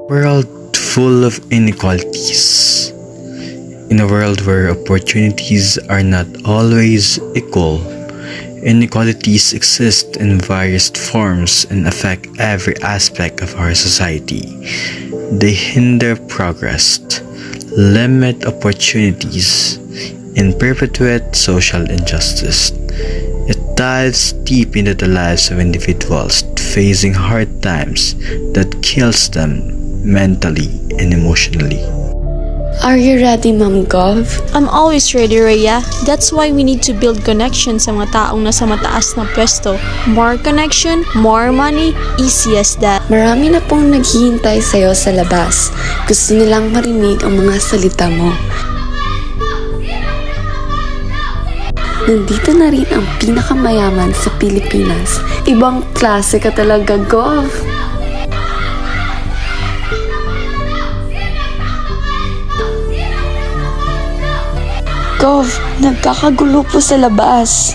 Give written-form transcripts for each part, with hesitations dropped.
World full of inequalities. In a world where opportunities are not always equal, inequalities exist in various forms and affect every aspect of our society. They hinder progress, limit opportunities, and perpetuate social injustice. It dives deep into the lives of individuals facing hard times that kills them mentally and emotionally. Are you ready, Ma'am Gov? I'm always ready, Rhea. That's why we need to build connection sa mga taong nasa mataas na pwesto. More connection, more money, easy as that. Marami na pong naghihintay sa'yo sa labas. Gusto nilang marinig ang mga salita mo. Nandito na rin ang pinakamayaman sa Pilipinas. Ibang klase ka talaga, Gov. Gov, nagkakagulo po sa labas.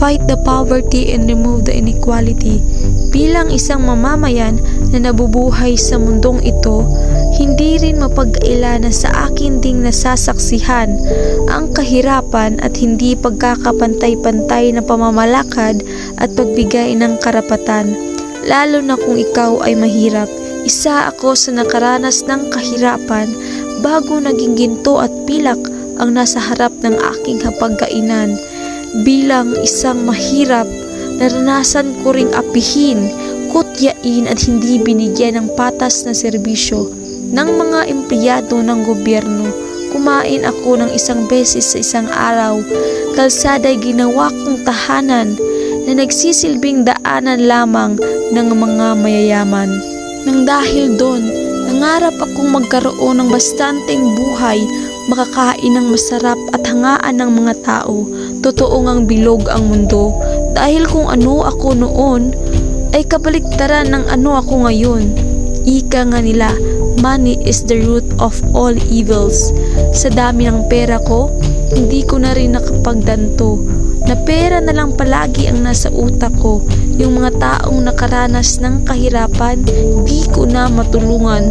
Fight the poverty and remove the inequality. Bilang isang mamamayan na nabubuhay sa mundong ito, hindi rin mapag-aila na sa akin ding nasasaksihan ang kahirapan at hindi pagkakapantay-pantay na pamamalakad at pagbigay ng karapatan. Lalo na kung ikaw ay mahirap. Isa ako sa nakaranas ng kahirapan bago naging ginto at pilak ang nasa harap ng aking hapagkainan. Bilang isang mahirap, naranasan ko ring apihin, kutyain at hindi binigyan ng patas na serbisyo ng mga empleyado ng gobyerno. Kumain ako ng isang beses sa isang araw. Kalsada'y ginawa kong tahanan na nagsisilbing daanan lamang ng mga mayayaman. Nang dahil doon, nangarap akong magkaroon ng bastanteng buhay makakain ng masarap at hangaan ng mga tao. Totoo ngang bilog ang mundo dahil kung ano ako noon ay kabaliktaran ng ano ako ngayon. Ika nga nila, money is the root of all evils. Sa dami ng pera ko, hindi ko na rin nakapagdanto. Na pera na lang palagi ang nasa utak ko. Yung mga taong nakaranas ng kahirapan, di ko na matulungan.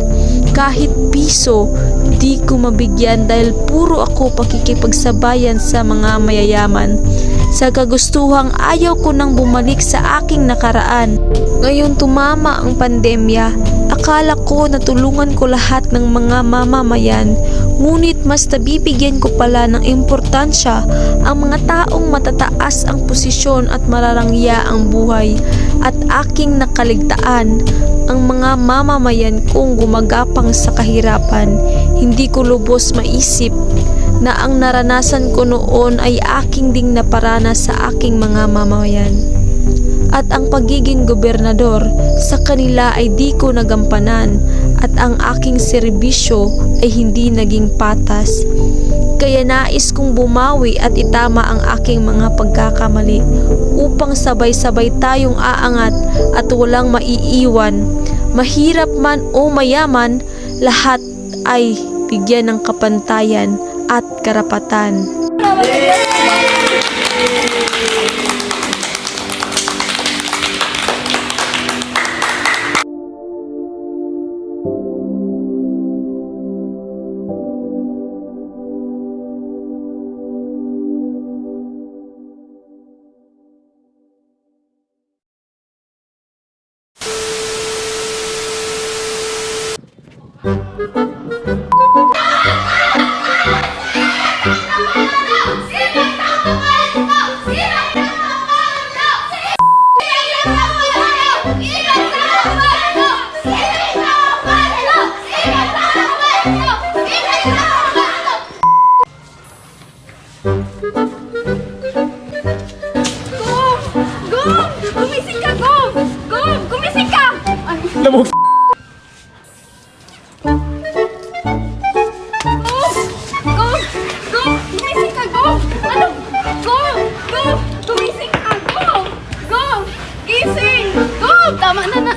Kahit piso, di ko mabigyan dahil puro ako pakikipagsabayan sa mga mayayaman. Sa kagustuhang ayaw ko nang bumalik sa aking nakaraan. Ngayon tumama ang pandemya, akala ko natulungan ko lahat ng mga mamamayan. Ngunit mas nabibigyan ko pala ng importansya ang mga taong matataas ang posisyon at mararangya ang buhay at aking nakaligtaan ang mga mamamayan kong gumagapang sa kahirapan. Hindi ko lubos maisip na ang naranasan ko noon ay aking ding naparanas sa aking mga mamamayan. At ang pagiging gobernador sa kanila ay di ko nagampanan at ang aking serbisyo ay hindi naging patas. Kaya nais kong bumawi at itama ang aking mga pagkakamali upang sabay-sabay tayong aangat at walang maiiwan. Mahirap man o mayaman, lahat ay bigyan ng kapantayan at karapatan. Gumising ka, Gov! Gov! Gumising ka! Lamog. Gov! Gov! Gov! Gumising ka, Gov! Ano? Gov! Gov! Gumising ka, Gov! Gov! Gising! Gov! Tama na na!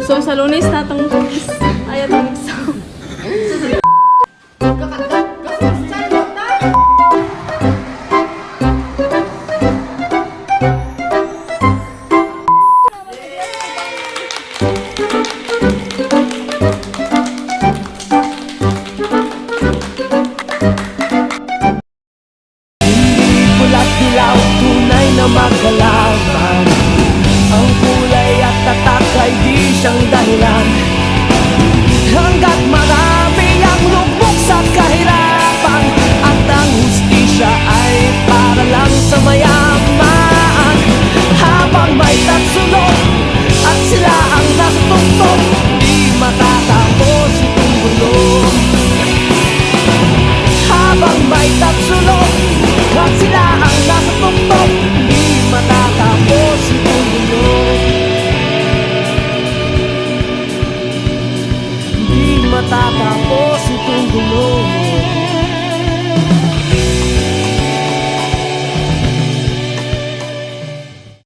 So, sa Lunes natong ayaw tong exam.